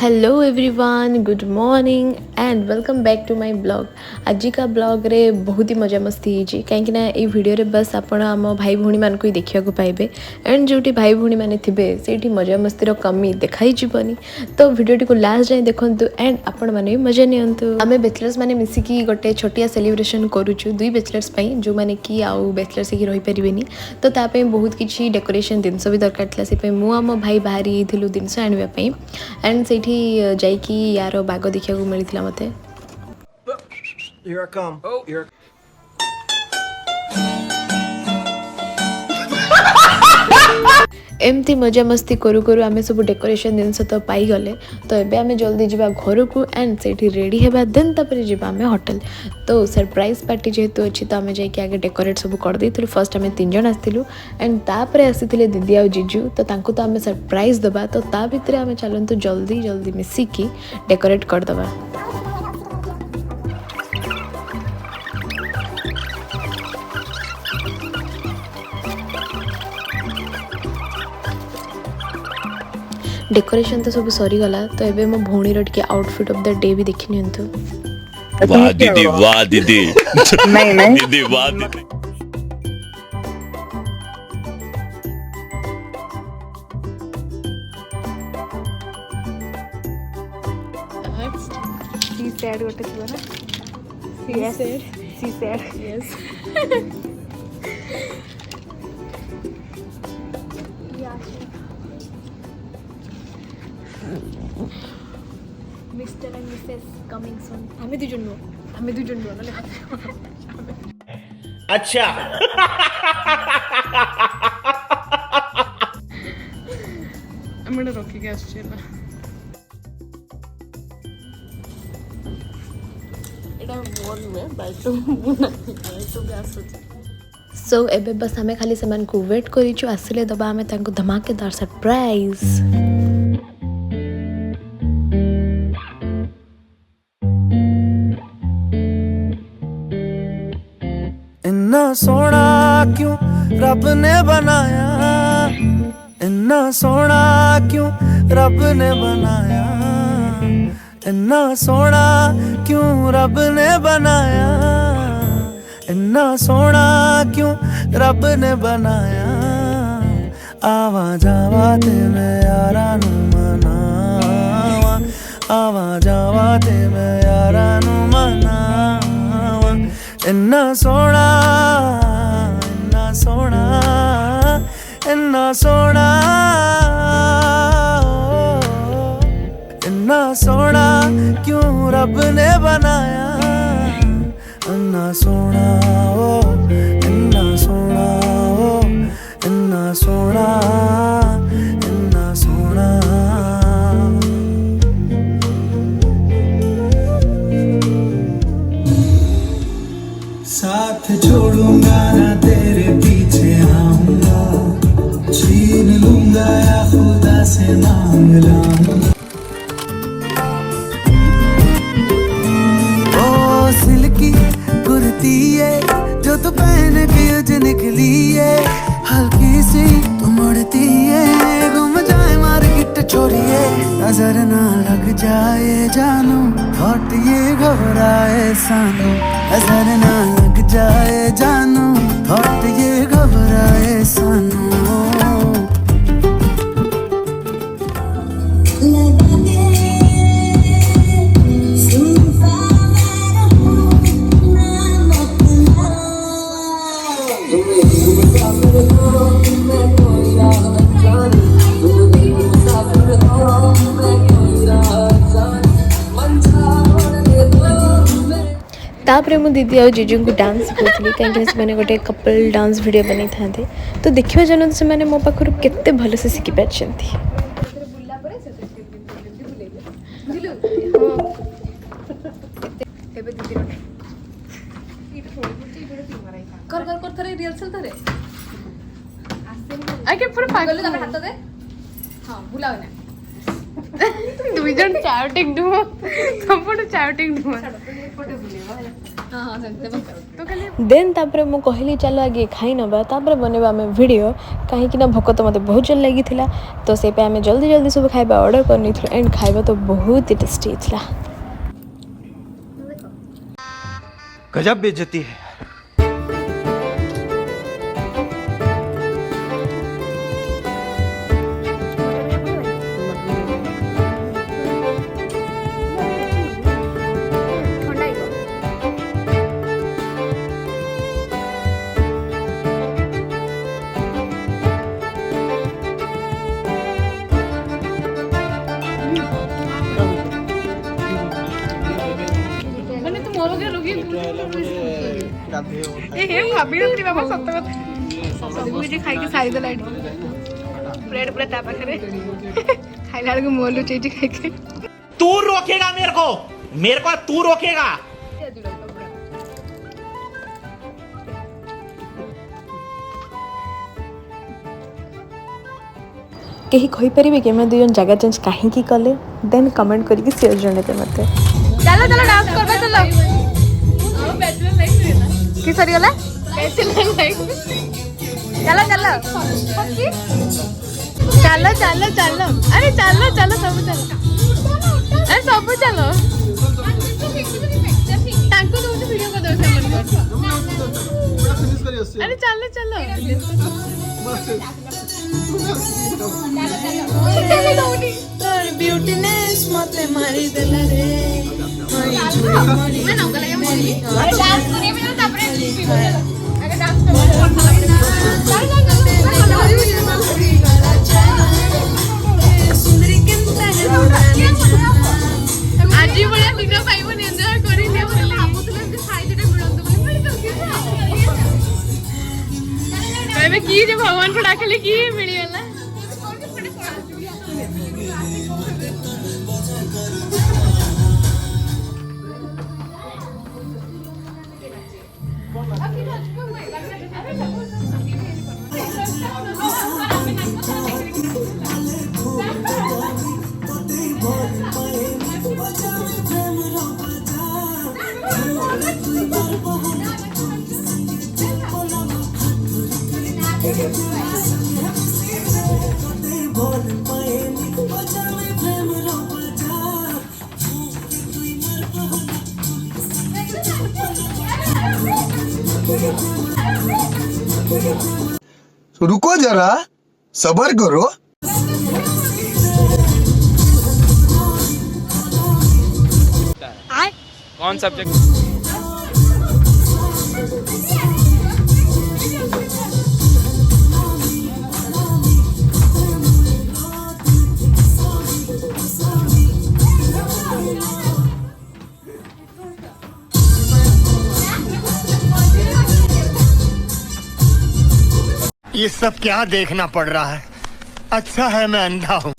Hello everyone, good morning and welcome back to my blog. आज का blog रे बहुत ही मजा मस्ती होती कहीं ये वीडियो रे बस आपण आम भाई भौणी मान को ही देखा पाइबे एंड जो भाई भौणी मैंने थे से मजा मस्तीर कमी देखाई जीवनी। तो वीडियो को लास्ट जाए देखु एंड आपण मैंने भी मजा नियंतु। आमे बैचलर्स मैंने मिसिकी गोटे छोटिया सेलिब्रेशन करूँ दुई बैचलर्स जो मैंने कि आउ बैचलर्स ही रही पारे तो तापाई बहुत किसी डेकोरेशन जिनस भी दरकार था से आम भाई बाहरी जिनस आने एंड से जाइकी यार बाग देखा मिलता मते। एमती मजा मस्ती करू करू आमे सब डेकोरेशन जिनस तो पाई गले तो एबे आमे जल्दी जीवा घर को एंड सेठी रेडी हेबा देन तापर जीवा आमे होटल। तो सरप्राइज पार्टी जेहेतु अच्छी तो आमे जाइके आगे डेकोरेट सब कर देइथिलु। फर्स्ट आमे 3 जण आस्थिलु एंड तापरे आसीथिले दीदी आ जीजू तो तांको तो आमे सरप्राइज दबा तो ता भितरे आमे चलंतु जल्दी जल्दी मिसिकी डेकोरेट कर दबा। डेकोरेशन तो सब सरी गला तो एबे मो भौणी रो टिके आउटफिट ऑफ द डे भी देखि नियंतु। वाह दीदी वाह दीदी नहीं नहीं दीदी वाह दीदी। सी सैड गोटे थी ना सी said yes mister and missus coming soon. हमें दुजन ना अच्छा हमने रोकी के आश्चर्य एटा बोल में बैठ तो गैस सो एबे बस हमें खाली सामान को वेट करिछु आसिले दबा हमें तांको धमाकेदार सरप्राइज। इन्ना सोना क्यों रब ने बनाया, इन्ना सोना क्यों रब ने बनाया, इन्ना सोना क्यों रब ने बनाया, इन्ना सोना क्यों रब ने बनाया। आवा जावा ते मैं यारा नू मनावा, आवा जावा ते मैं यारा नू मनावा। इन्ना सोना इन्ना सोना इन्ना सोना इन्ना सोना क्यों रब ने बनाया, इन्ना सोना ओ इन्ना सोना ओ इन्ना सोना इन्ना सोना। साथ छोड़ूंगा ना तेरे पीछे आऊंगा, छीन लूंगा या खुदा से मांग लाऊंगा। ओ सिल्की कुर्ती है जो तू पहन के उज निकली है, हल्की सी तू मुड़ती है, घूम जाए मार्केट छोड़िए, नजर ना लग जाए जानू, हॉट ये घबराए सानू, नजर ना लग जाए जानू, हॉट ये घबराए सानू। तापरे मु दीदी आ जीजू को डांस सिखाई कहीं से गोटे कपल डांस वीडियो बनी था तो देखा जानते से मैंने मो पाखर केते भल से शिखि पारछंती। कर कर कर थरे रिहर्सल थरे आके पूरा पागल हाथ दे। हां बुलाओ ना दुई जन चाउटिंग डुम सबुठ चाउटिंग डुम तो खाली देन तापर मु कहली चलो आगे खाई नबा तापर बनेबा आमे वीडियो कहीं ना भोक तो मते बहुत जल्दी लगी थिला तो से पे आमे जल्दी जल्दी सब खाइबा ऑर्डर करनी थी एंड खाइबा तो बहुत ही टेस्टी थिला। गजब बेइज्जती है। भाभी बाबा सत कथा सब किसी खाई सारी देला प्लेट पूरा ता पाखरे खाइला बेलू मोह लुचेची खाई तू रोकेगा मेरे को तू रोकेगा। कहीं कहि परिबे कि मैं दुजन जगह चेंज काहे की कले देन कमेंट करके शेयर जणेते मते। चलो चलो डांस करबे चलो बैचलर लाइफ की सरी गला बैचलर लाइफ चलो चलो चलो चलो चलो अरे चलो चलो सब चलो अरे सब चलो तांको तो वीडियो को दो अरे चलो चलो ब्यूटीनेस मते मारी देला रे मैं नंगा लगे मम्मी अरे डांस करिए बिना तापरे अगर डांस सुंदरी केमता आज ही बड़ा दिन पाइबो एंजॉय करी ले बोले भाबुतले कि खाई देटे मिलंतो बोले कहबे की जे भगवान को डाकले की मिली गला रुको जरा सबर करो। कौन सब्जेक्ट? ये सब क्या देखना पड़ रहा है? अच्छा है मैं अंधा हूँ।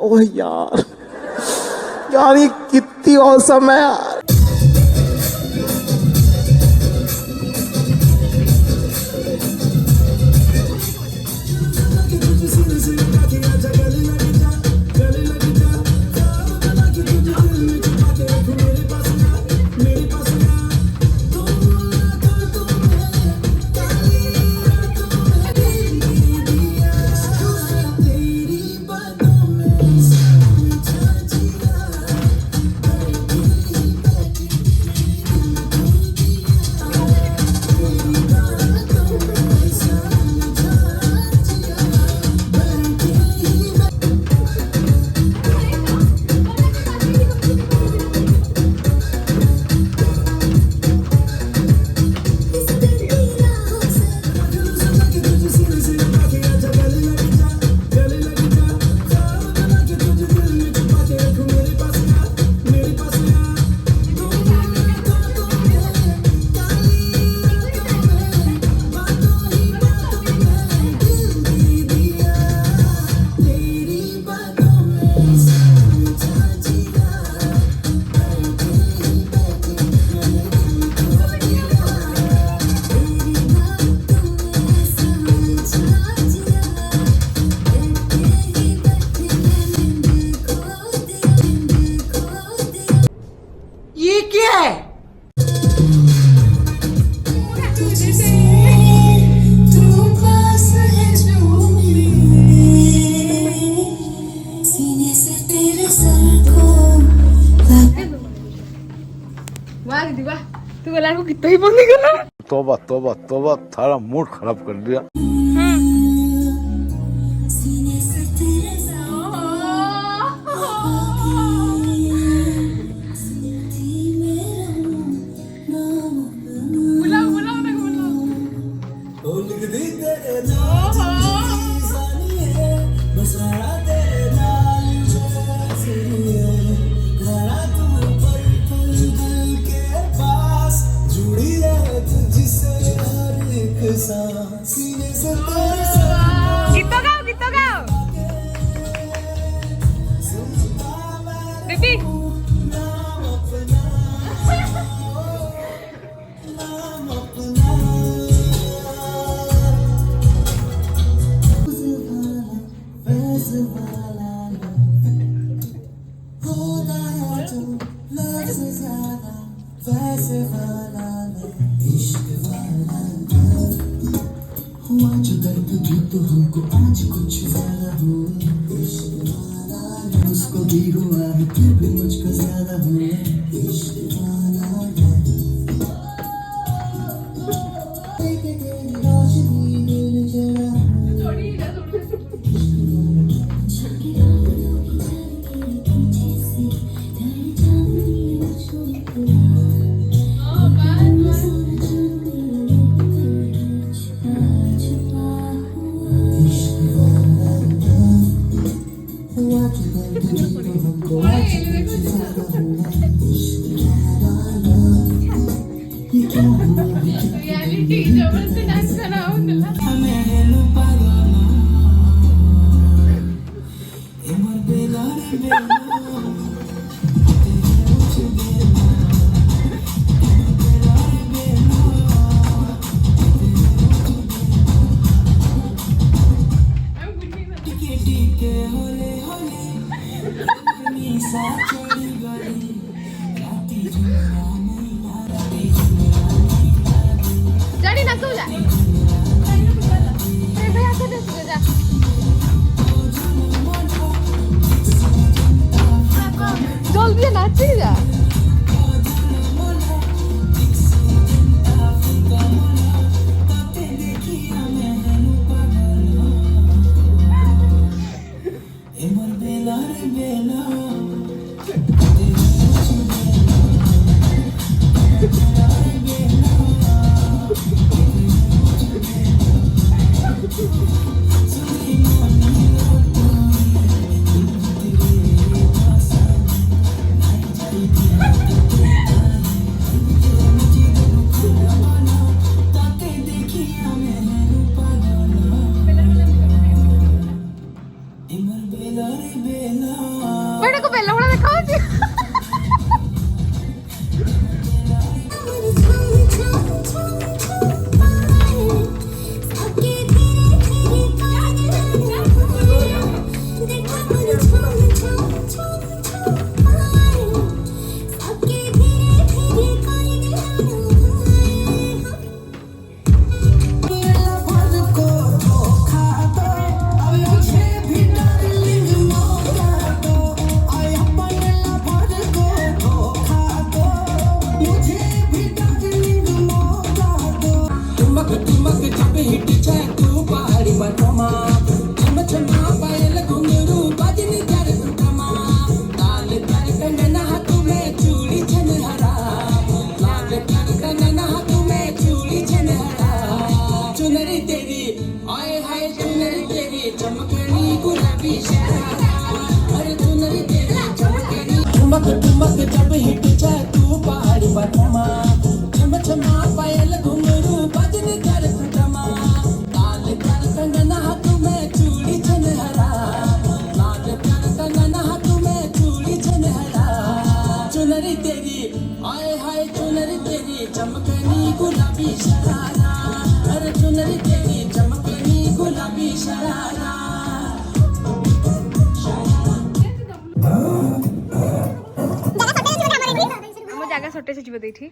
ओह यार यार ये कितनी औसम है यार। वाह दीदी वाह, तू गला को कितना ही बंद करना। तौबा तौबा तौबा, थारा मूड खराब कर दिया। बुलाओ बुलाओ ना बुलाओ। गीत गाओ दीदी। उसको भी हुआ है फिर भी मुझको ज्यादा हुआ इश्क वाला है। तेरी रोशनी दिल जला जानी ना तू जा। भैया से दे जा। जल्दी नाची जा। बड़े को पहले बड़ा दिखाओ जी। ठुमक ठुमक जब हिट जाए तू पहाड़ी बनमा छम छमा पायल घुंघरू बजन कर सुरमा लाल कर कंगना हाथ में चूड़ी छनहरा लाल कर कंगना हाथ में चूड़ी छनहरा चुनरी तेरी आए हाय चुनरी तेरी चमकनी गुलाबी शरारा अरे चुनरी तेरी चमकनी गुलाबी शरारा ସଟେଜ ଯିବ ଦେଇଠି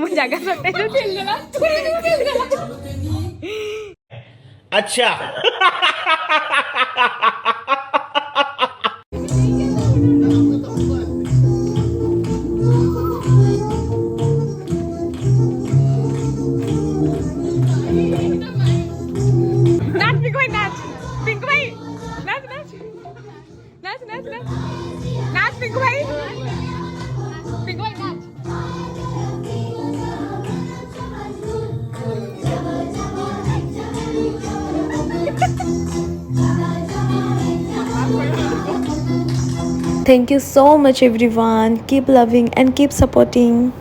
ମୋ ଜାଗା ସଟେଜ अच्छा नाच पिंकू भाई नाच पिंकू भाई नाच नाच नाच नाच नाच नाच पिंकू भाई नाच Thank you so much everyone. Keep loving and keep supporting.